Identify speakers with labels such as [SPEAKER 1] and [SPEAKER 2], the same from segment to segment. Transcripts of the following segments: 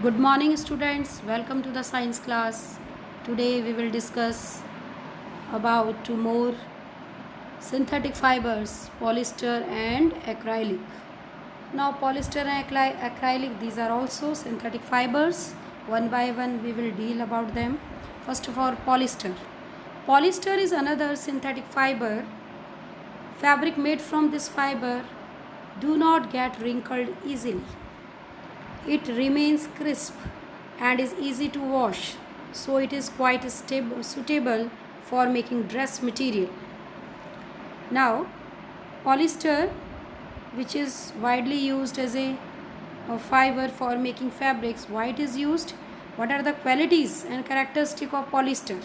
[SPEAKER 1] Good morning, students. Welcome to the science class. Today we will discuss about two more synthetic fibers, polyester and acrylic. Now, polyester and acrylic, these are also synthetic fibers. One by one, we will deal about them. First of all, polyester. Polyester is another synthetic fiber. Fabric made from this fiber do not get wrinkled easily. It remains crisp and is easy to wash, so it is quite suitable for making dress material. Now, polyester, which is widely used as a fiber for making fabrics, why it is used? What are the qualities and characteristic of polyester?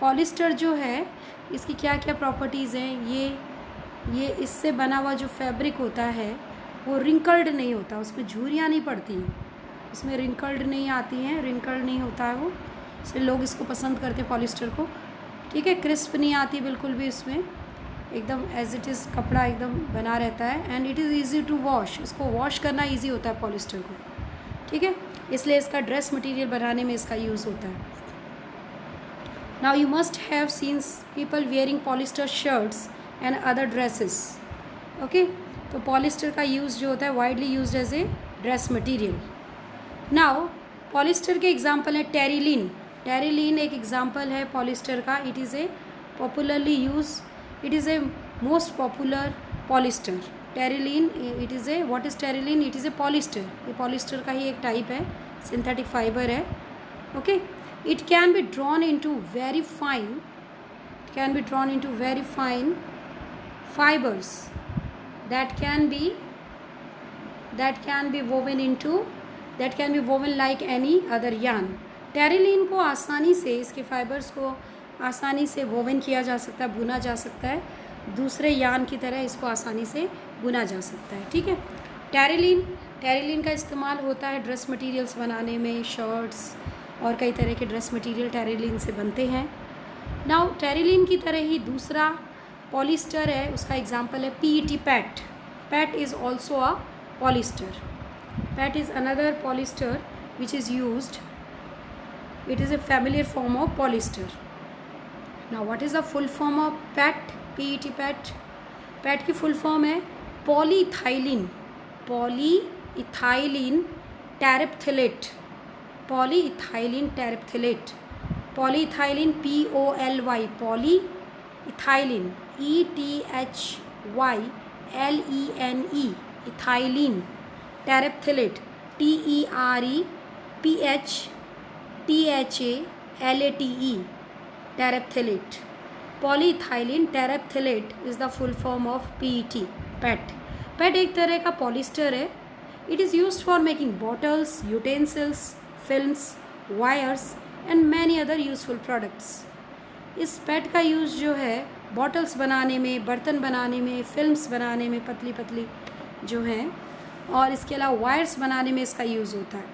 [SPEAKER 1] Polyester जो है इसकी क्या क्या properties हैं? ये इससे बना हुआ जो फैब्रिक होता है वो रिंकल्ड नहीं होता, उसमें झुर्रियाँ नहीं पड़ती हैं, इसमें रिंकल्ड नहीं आती हैं, रिंकल्ड नहीं होता है वो, इसलिए लोग इसको पसंद करते हैं पॉलिस्टर को. ठीक है, क्रिस्प नहीं आती बिल्कुल भी, इसमें एकदम एज इट इज़ कपड़ा एकदम बना रहता है. And it is easy to wash, इसको वॉश करना ईजी होता है पॉलिस्टर को. ठीक है, इसलिए इसका ड्रेस मटेरियल बनाने में इसका यूज़ होता है. Now you must have seen people wearing polyester shirts and other dresses. Okay, तो पॉलिस्टर का यूज़ जो होता है widely used as a dress material. Now polyester के एग्जांपल है टेरिलीन. टेरिलीन एक एग्जांपल है पॉलिस्टर का. It is a popularly use, it is a most popular polyester. Terylene, it is a, what is Terylene? It is a polyester. ये polyester का ही एक type है, सिंथेटिक फाइबर है. Okay, it can be drawn into very fine, can be drawn into very fine fibers that can be woven like any other yarn. Terylene को आसानी से, इसके फाइबर्स को आसानी से वोवन किया जा सकता है, बुना जा सकता है, दूसरे यान की तरह इसको आसानी से बुना जा सकता है. ठीक है, टेरिलीन का इस्तेमाल होता है ड्रेस मटेरियल्स बनाने में, शर्ट्स और कई तरह के ड्रेस मटेरियल टेरिलीन से बनते हैं. नाउ टेरिलीन की तरह ही दूसरा पॉलिस्टर है, उसका एग्जांपल है PET PET. PET is also a polyester. PET is another polyester which is used. It is a familiar form of polyester. Now what is the full form of PET? PET PET, PET की full form है polyethylene. Polyethylene terephthalate. Polyethylene terephthalate. Polyethylene POLY, polyethylene, ETHYLENE, ethylene. Terephthalate, TEREPHTHALATE, terephthalate. Polyethylene terephthalate is the full form of PET, PET. PET एक तरह का polyester है. It is used for making bottles, utensils, films, wires and many other useful products. इस PAT का use जो है bottles बनाने में, बर्तन बनाने में, फिल्म्स बनाने में, पतली पतली जो हैं, और इसके अलावा वायर्स बनाने में इसका यूज़ होता है.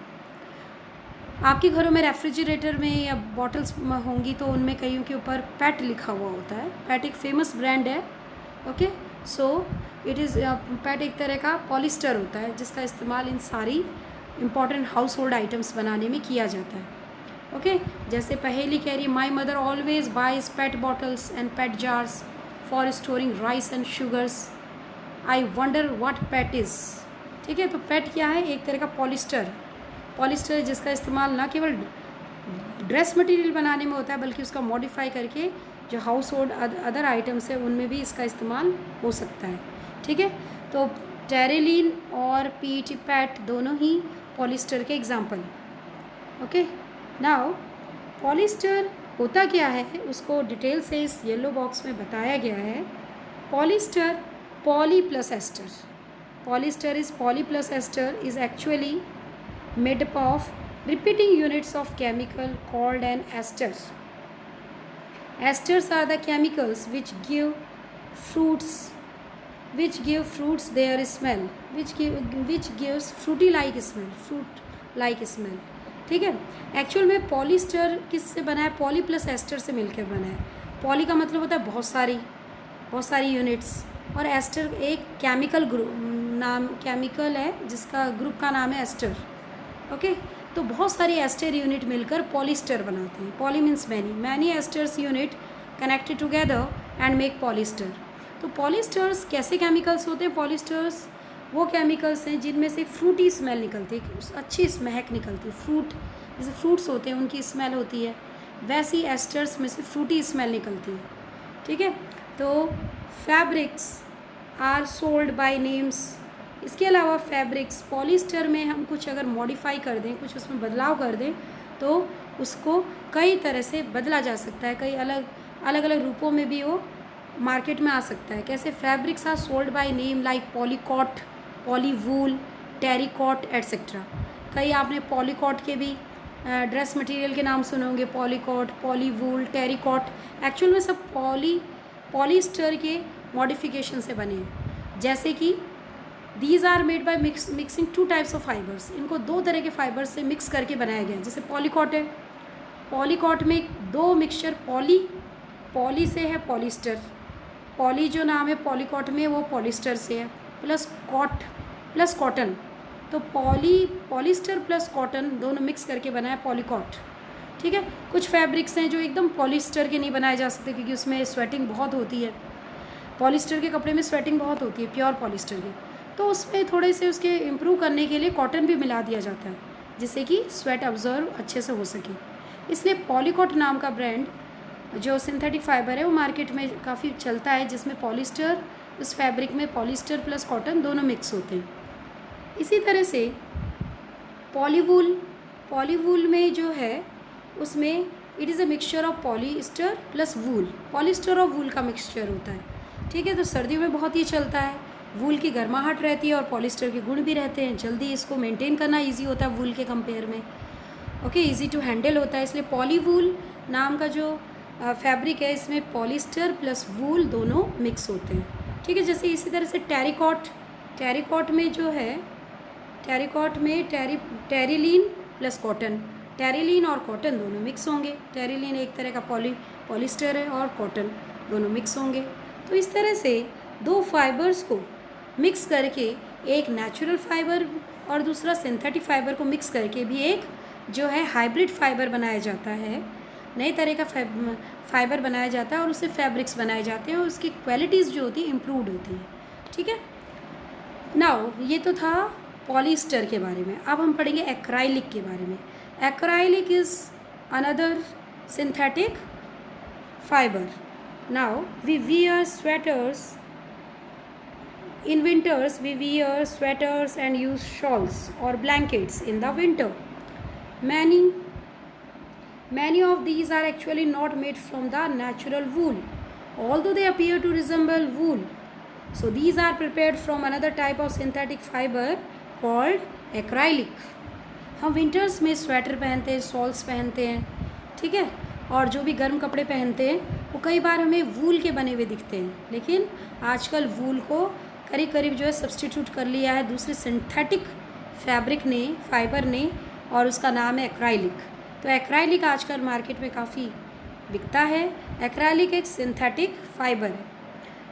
[SPEAKER 1] आपके घरों में रेफ्रिजरेटर में या बॉटल्स होंगी तो उनमें कईयों के ऊपर पैट लिखा हुआ होता है. पैट एक फेमस ब्रांड है. Okay, so it is, PAT एक तरह का पॉलिस्टर होता है जिसका इस्तेमाल इन सारी इम्पॉर्टेंट हाउस होल्ड आइटम्स बनाने में किया जाता है. ओके, जैसे पहेली कह रही, my mother always buys PET bottles and PET jars for storing rice and sugars. I wonder what PET is. ठीक है, तो पैट क्या है? एक तरह का पॉलिस्टर है जिसका इस्तेमाल ना केवल ड्रेस मटेरियल बनाने में होता है बल्कि उसका मॉडिफाई करके जो हाउस होल्ड अदर आइटम्स है उनमें भी इसका इस्तेमाल हो सकता है. ठीक है, तो टेरिलीन और PET पैट दोनों ही पॉलिस्टर के एग्जाम्पल हैं. ओके, नाउ पॉलिस्टर होता क्या है उसको डिटेल से इस येलो बॉक्स में बताया गया है. Polyester, poly plus ester. Polyester is poly plus ester is actually made up of repeating units of chemical called an ester. Esters are the chemicals which give fruits their smell, which gives fruity like smell. ठीक है, actual में polyester किससे बना है? Poly plus ester से मिलकर बना है. पॉली का मतलब होता है बहुत सारी यूनिट्स, और एस्टर एक केमिकल है जिसका ग्रुप का नाम है एस्टर. ओके, तो बहुत सारी एस्टर यूनिट मिलकर पॉलिस्टर बनाते हैं। Poly means many, many asters unit connected together and make polyester. तो पॉलिस्टर्स कैसे केमिकल्स होते हैं? पॉलिस्टर्स वो केमिकल्स हैं जिनमें से फ्रूटी स्मेल निकलती है, अच्छी महक निकलती है। फ्रूट जैसे फ्रूट्स होते हैं उनकी स्मेल होती है, वैसी एस्टर्स में से फ्रूटी स्मेल निकलती है। ठीक है, तो fabrics are sold by names. इसके अलावा फैब्रिक्स, पॉलिस्टर में हम कुछ अगर मॉडिफाई कर दें, कुछ उसमें बदलाव कर दें, तो उसको कई तरह से बदला जा सकता है, कई अलग अलग रूपों में भी वो मार्केट में आ सकता है। कैसे? Fabrics are sold by name like polycot, polywool, terrycot etcetera. कई आपने पॉलीकॉट के भी ड्रेस मटेरियल के नाम सुने होंगे, पॉलीकॉट, पॉलीवूल, टेरिकॉट। एक्चुअल में सब पॉलिस्टर के मॉडिफिकेशन से बने हैं। जैसे कि these are made by mixing two types of fibres. इनको दो तरह के फाइबर्स से मिक्स करके बनाया गया है। जैसे पॉलीकॉट है, पॉलीकॉट में दो मिक्सचर पॉली से है पॉलिस्टर, पॉली जो नाम है पॉलीकॉट में वो पॉलिस्टर से है, प्लस कॉटन। तो पॉलिस्टर प्लस कॉटन दोनों मिक्स करके बना है पॉलीकॉट। ठीक है, कुछ फैब्रिक्स हैं जो एकदम पॉलिस्टर के नहीं बनाए जा सकते क्योंकि उसमें स्वेटिंग बहुत होती है। पॉलिस्टर के कपड़े में स्वेटिंग बहुत होती है, प्योर पॉलिस्टर की। तो उसमें थोड़े से उसके इम्प्रूव करने के लिए कॉटन भी मिला दिया जाता है जिससे कि स्वेट ऑब्जर्व अच्छे से हो सके। इसलिए पॉलीकॉट नाम का ब्रांड जो सिंथेटिक फाइबर है वो मार्केट में काफ़ी चलता है, जिसमें पॉलिस्टर, उस फैब्रिक में पॉलिस्टर प्लस कॉटन दोनों मिक्स होते हैं। इसी तरह से पॉलीवूल में जो है उसमें it is a mixture of polyester plus wool, polyester और वूल का मिक्सचर होता है। ठीक है, तो सर्दियों में बहुत ही चलता है। वूल की गर्माहट रहती है और पॉलिस्टर के गुण भी रहते हैं, जल्दी इसको मेंटेन करना इजी होता है वूल के कंपेयर में। ओके, इजी टू हैंडल होता है। इसलिए पॉलीवूल नाम का जो फैब्रिक है इसमें पॉलिस्टर प्लस वूल दोनों मिक्स होते हैं। ठीक है, जैसे इसी तरह से टेरिकॉट में जो है, टेरिकॉट में टेरिलीन प्लस कॉटन, टेरिलीन और कॉटन दोनों मिक्स होंगे। टेरिलीन एक तरह का पॉलिस्टर है और कॉटन दोनों मिक्स होंगे। तो इस तरह से दो फाइबर्स को मिक्स करके एक नेचुरल फाइबर और दूसरा सिंथेटिक फाइबर को मिक्स करके भी एक जो है हाइब्रिड फाइबर बनाया जाता है, नए तरह का फाइबर बनाया जाता है और उससे फैब्रिक्स बनाए जाते हैं और उसकी क्वालिटीज़ जो होती है इम्प्रूव्ड होती है। ठीक है, नाउ ये तो था पॉलिस्टर के बारे में। अब हम पढ़ेंगे एक्राइलिक के बारे में। Acrylic is another synthetic fibre. Now we wear sweaters in winters. We wear sweaters and use shawls or blankets in the winter. Many of these are actually not made from the natural wool, although they appear to resemble wool. So these are prepared from another type of synthetic fiber called acrylic. हम winters में sweater पहनते हैं, shawls पहनते हैं, ठीक है, और जो भी गर्म कपड़े पहनते हैं वो कई बार हमें वूल के बने हुए दिखते हैं, लेकिन आजकल वूल को करीब करीब जो है सब्सटीट्यूट कर लिया है दूसरे सिंथेटिक फैब्रिक ने, फाइबर ने, और उसका नाम है एक्राइलिक। तो एक्राइलिक आजकल मार्केट में काफ़ी बिकता है। एक्राइलिक एक सिंथेटिक फाइबर है।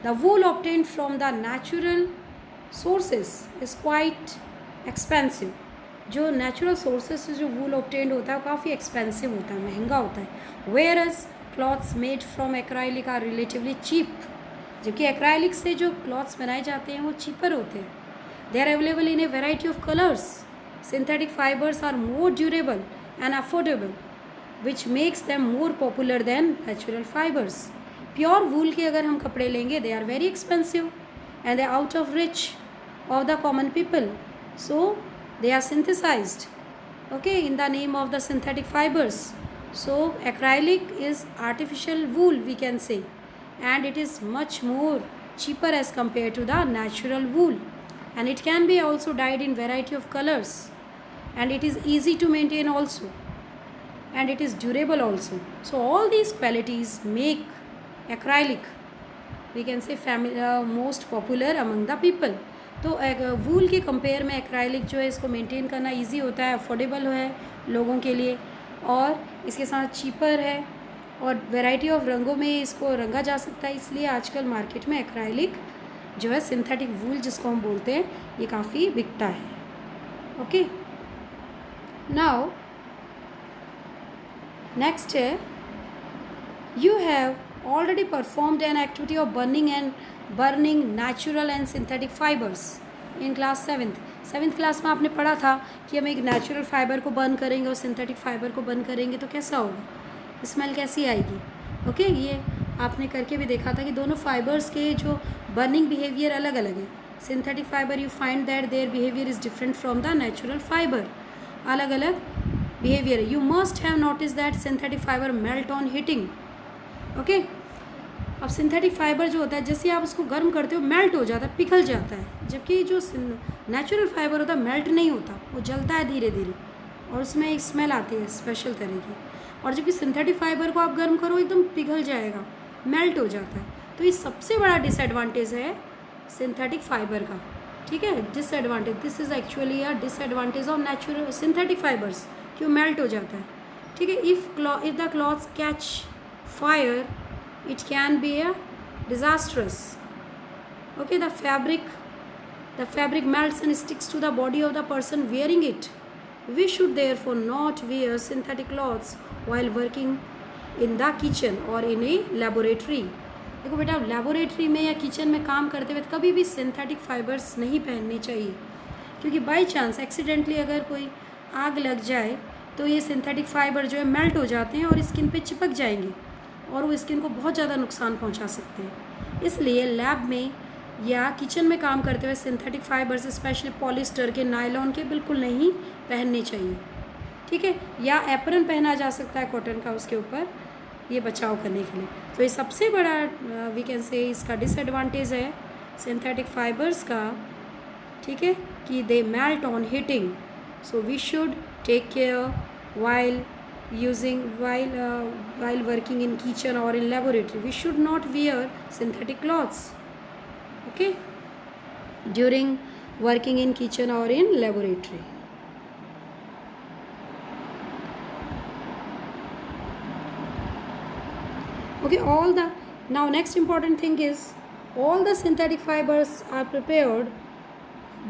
[SPEAKER 1] The wool obtained from the natural sources is quite expensive. जो नेचुरल सोर्सेस से जो वूल ऑब्टेन्ड होता है वो काफ़ी एक्सपेंसिव होता है, महंगा होता है। Whereas clothes made from acrylic are relatively cheap. जबकि एक्राइलिक से जो क्लॉथ्स बनाए जाते हैं वो चीपर होते हैं। They are available in a variety of colours. Synthetic fibres are more durable and affordable which makes them more popular than natural fibres. Pure wool के अगर हम कपड़े लेंगे they are very expensive and they out of reach of the common people, so they are synthesized, okay, in the name of the synthetic fibers. So acrylic is artificial wool, we can say, and it is much more cheaper as compared to the natural wool, and it can be also dyed in variety of colors, and it is easy to maintain also, and it is durable also. So all these qualities make acrylic, we can say, most popular among the people. तो वूल के compare में acrylic जो है इसको maintain करना easy होता है, affordable है लोगों के लिए, और इसके साथ चीपर है और वैरायटी ऑफ रंगों में इसको रंगा जा सकता है। इसलिए आजकल मार्केट में एक्राइलिक जो है सिंथेटिक वूल जिसको हम बोलते हैं ये काफ़ी बिकता है। Okay, Now, next you have already performed an activity of burning natural and synthetic fibers in class 7th class में आपने पढ़ा था कि हम एक नेचुरल फाइबर को बर्न करेंगे और सिंथेटिक फाइबर को बर्न करेंगे तो कैसा होगा, स्मेल कैसी आएगी. ओके ये आपने करके भी देखा था कि दोनों फाइबर्स के जो बर्निंग बिहेवियर अलग अलग है. Synthetic fibre you find that their behaviour is different from the natural fibre, अलग अलग behaviour. You must have notice that synthetic fibre melt on heating. Okay अब सिंथेटिक फाइबर जो होता है जैसे आप उसको गर्म करते हो मेल्ट हो जाता है, पिघल जाता है, जबकि जो नेचुरल फाइबर होता है मेल्ट नहीं होता, वो जलता है धीरे धीरे और उसमें एक स्मेल आती है स्पेशल तरह की. और जबकि सिंथेटिक फाइबर को आप गर्म करो एकदम पिघल जाएगा, मेल्ट हो जाता है. तो ये सबसे बड़ा डिसएडवांटेज है सिंथेटिक फाइबर का. ठीक है, disadvantage, this is actually a disadvantage of natural synthetic fibres, क्यों मेल्ट हो जाता है. ठीक है, if the clothes catch fire it can be a disastrous. Okay, the fabric melts and sticks to the body of the person wearing it. We should therefore not wear synthetic clothes while working in the kitchen or in a laboratory. देखो बेटा, laboratory में या kitchen में काम करते हुए कभी भी सिंथेटिक फाइबर्स नहीं पहनने चाहिए, क्योंकि बाई चांस एक्सीडेंटली अगर कोई आग लग जाए तो ये सिंथेटिक फाइबर जो है मेल्ट हो जाते हैं और स्किन पे चिपक जाएंगे और वो स्किन को बहुत ज़्यादा नुकसान पहुंचा सकते हैं. इसलिए लैब में या किचन में काम करते हुए सिंथेटिक फाइबर्स स्पेशली पॉलिस्टर के, नायलॉन के बिल्कुल नहीं पहनने चाहिए. ठीक है, या एप्रन पहना जा सकता है कॉटन का उसके ऊपर, ये बचाव करने के लिए. तो ये सबसे बड़ा वी कैन से इसका डिसएडवांटेज है सिंथेटिक फाइबर्स का. ठीक है, कि they melt on heating. So we should take care while working in kitchen or in laboratory. We should not wear synthetic clothes, okay, during working in kitchen or in laboratory. Okay, now next important thing is all the synthetic fibers are prepared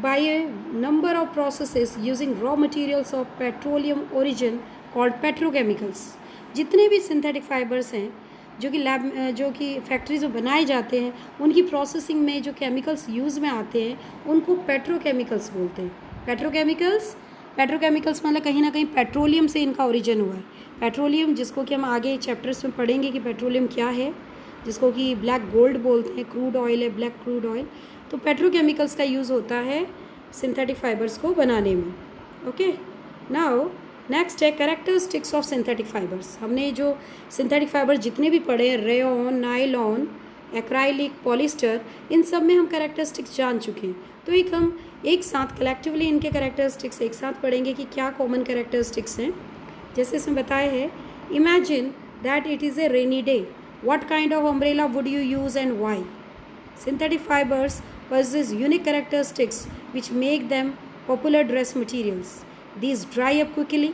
[SPEAKER 1] by a number of processes using raw materials of petroleum origin called petrochemicals. जितने भी synthetic fibres हैं जो कि factories में बनाए जाते हैं, उनकी प्रोसेसिंग में जो केमिकल्स यूज़ में आते हैं उनको पेट्रोकेमिकल्स बोलते हैं. पेट्रोकेमिकल्स मतलब कहीं ना कहीं पेट्रोलियम से इनका ओरिजिन हुआ है. पेट्रोलियम जिसको कि हम आगे चैप्टर्स में पढ़ेंगे कि पेट्रोलियम क्या है, जिसको कि ब्लैक गोल्ड बोलते हैं, क्रूड ऑयल है, ब्लैक क्रूड ऑयल. तो पेट्रोकेमिकल्स का यूज़ होता है सिंथेटिक फाइबर्स को बनाने में. ओके, नाउ नेक्स्ट है कैरेक्टरिस्टिक्स ऑफ सिंथेटिक फाइबर्स. हमने जो सिंथेटिक फाइबर्स जितने भी पढ़े, रेयॉन, नायलॉन, एक्राइलिक, पॉलिस्टर, इन सब में हम कैरेक्टरिस्टिक्स जान चुके हैं. तो हम एक साथ कलेक्टिवली इनके कैरेक्टरिस्टिक्स एक साथ पढ़ेंगे कि क्या कॉमन कैरेक्टरिस्टिक्स हैं. जैसे इसमें बताया है, imagine that it is a rainy day, what kind of umbrella would you use and why. Synthetic fibres possess unique characteristics which make them popular dress materials. These dry up quickly.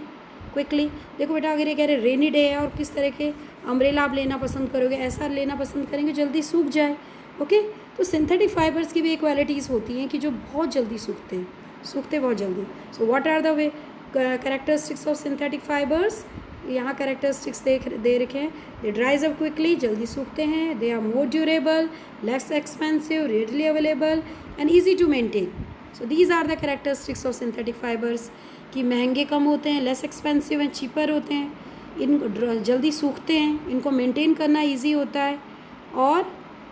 [SPEAKER 1] देखो बेटा, अगर ये कह रहे rainy day है और किस तरह के अम्ब्रेला आप लेना पसंद करोगे, ऐसा लेना पसंद करेंगे जल्दी सूख जाए. ओके, तो सिंथेटिक फाइबर्स की भी एक क्वालिटीज़ होती हैं कि जो बहुत जल्दी सूखते बहुत जल्दी. So what are the way characteristics of synthetic fibres. यहाँ कैरेक्टरिस्टिक्स दे रखे हैं. दे ड्राइज अप क्विकली, जल्दी सूखते हैं. They are more durable, less expensive, readily available and easy to maintain. So these are the characteristics of synthetic fibres कि महंगे कम होते हैं, लेस एक्सपेंसिव हैं, चीपर होते हैं, इन जल्दी सूखते हैं, इनको मेंटेन करना ईजी होता है, और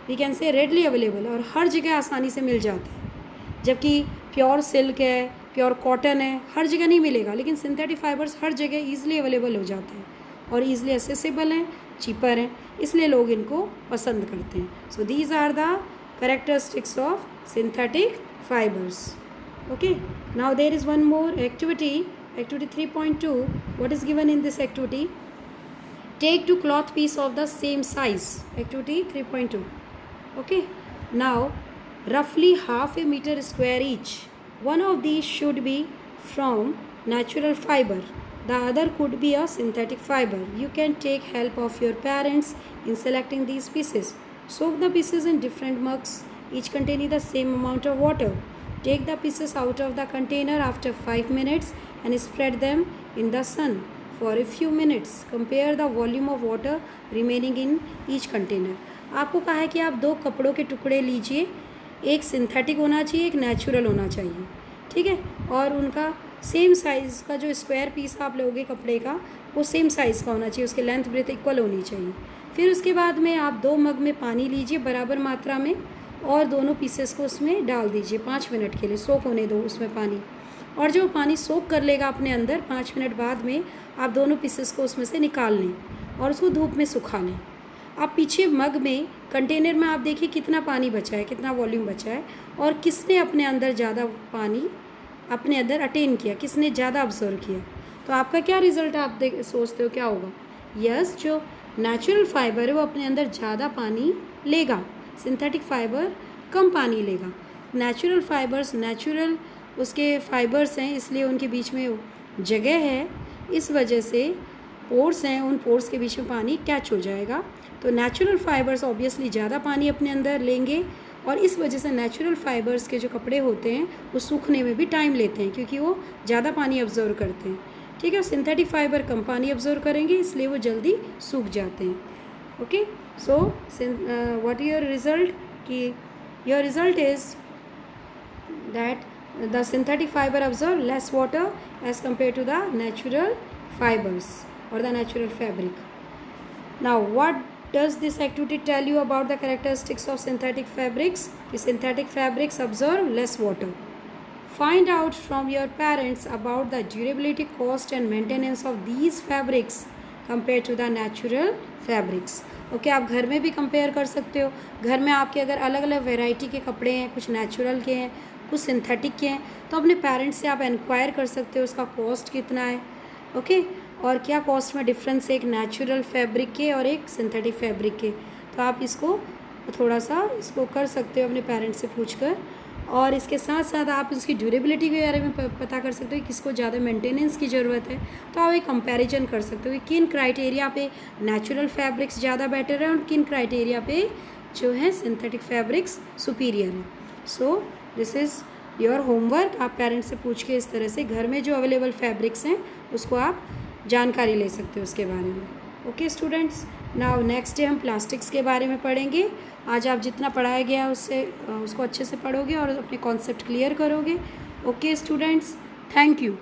[SPEAKER 1] we can say readily available, और हर जगह आसानी से मिल जाते हैं. जबकि प्योर सिल्क है, प्योर कॉटन है, हर जगह नहीं मिलेगा, लेकिन सिंथेटिक फाइबर्स हर जगह ईजिली अवेलेबल हो जाते हैं और ईजिली एसेसिबल हैं, चीपर हैं, इसलिए लोग इनको पसंद करते हैं. So these are the characteristics of synthetic fibers. Okay, now there is one more activity 3.2. What is given in this activity? Take two cloth piece of the same size. Activity 3.2. Okay, now roughly half a meter square each. One of these should be from natural fiber, the other could be a synthetic fiber. You can take help of your parents in selecting these pieces. Soak the pieces in different mugs, each containing the same amount of water. Take the pieces out of the container after 5 minutes and spread them in the sun for a few minutes. Compare the volume of water remaining in each container. आपको कहा है कि आप 2 कपड़ों के टुकड़े लीजिए, एक सिंथेटिक होना चाहिए, एक नेचुरल होना चाहिए, ठीक है, और उनका सेम साइज़ का जो स्क्वायर पीस आप लोगे कपड़े का वो सेम साइज़ का होना चाहिए, उसके लेंथ ब्रेथ इक्वल होनी चाहिए। फिर उसके बाद में आप 2 मग में पानी लीजिए बराबर मात्रा में और दोनों पीसेस को उसमें डाल दीजिए 5 मिनट के लिए, सोख होने दो उसमें पानी, और जो पानी सोख कर लेगा अपने अंदर 5 मिनट बाद में आप दोनों पीसेस को उसमें से निकाल लें और उसको धूप में सुखा लें। आप पीछे मग में कंटेनर में आप देखिए कितना पानी बचा है, कितना वॉल्यूम बचा है और किसने अपने अंदर ज़्यादा पानी अपने अंदर अटेन किया, किसने ज़्यादा ऑब्जर्व किया। तो आपका क्या रिज़ल्ट आप सोचते हो क्या होगा? यस, जो नेचुरल फाइबर है वो अपने अंदर ज़्यादा पानी लेगा, सिंथेटिक फाइबर कम पानी लेगा। नेचुरल फाइबर्स नेचुरल उसके फाइबर्स हैं, इसलिए उनके बीच में जगह है, इस वजह से पोर्स हैं, उन पोर्स के बीच में पानी कैच हो जाएगा। तो नेचुरल फाइबर्स ऑब्वियसली ज़्यादा पानी अपने अंदर लेंगे और इस वजह से नेचुरल फाइबर्स के जो कपड़े होते हैं वो सूखने में भी टाइम लेते हैं क्योंकि वो ज़्यादा पानी ऑब्जर्व करते हैं, ठीक है। सिंथेटिक फाइबर कम पानी ऑब्जर्व करेंगे इसलिए वो जल्दी सूख जाते हैं। Okay, so what your result कि your result is that the synthetic fiber absorb less water as compared to the natural fibers or the natural fabric. Now what does this activity tell you about the characteristics of synthetic fabrics? The synthetic fabrics absorb less water. Find out from your parents about the durability, cost and maintenance of these fabrics compared to the natural fabrics. Okay, आप घर में भी compare कर सकते हो। घर में आपके अगर अलग अलग वैरायटी के कपड़े हैं, कुछ नेचुरल के हैं, कुछ सिंथेटिक के हैं, तो अपने पेरेंट्स से आप इंक्वायर कर सकते हो उसका कॉस्ट कितना है, ओके, और क्या कॉस्ट में डिफरेंस है एक नेचुरल फैब्रिक के और एक सिंथेटिक फैब्रिक के। तो आप इसको थोड़ा सा इसको कर सकते हो अपने पेरेंट्स से पूछकर, और इसके साथ साथ आप उसकी ड्यूरेबिलिटी के बारे में पता कर सकते हो कि किसको ज़्यादा मेंटेनेंस की ज़रूरत है। तो आप एक कंपैरिजन कर सकते हो कि किन क्राइटेरिया पे नेचुरल फैब्रिक्स ज़्यादा बेटर है और किन क्राइटेरिया पे जो है सिंथेटिक फैब्रिक्स सुपीरियर है। So this is your homework. आप पेरेंट्स से पूछ के इस तरह से घर में जो अवेलेबल फैब्रिक्स हैं उसको आप जानकारी ले सकते हो उसके बारे में। Okay students, now next day हम प्लास्टिक्स के बारे में पढ़ेंगे। आज आप जितना पढ़ाया गया उससे उसको अच्छे से पढ़ोगे और अपने कॉन्सेप्ट क्लियर करोगे। Okay students, thank you.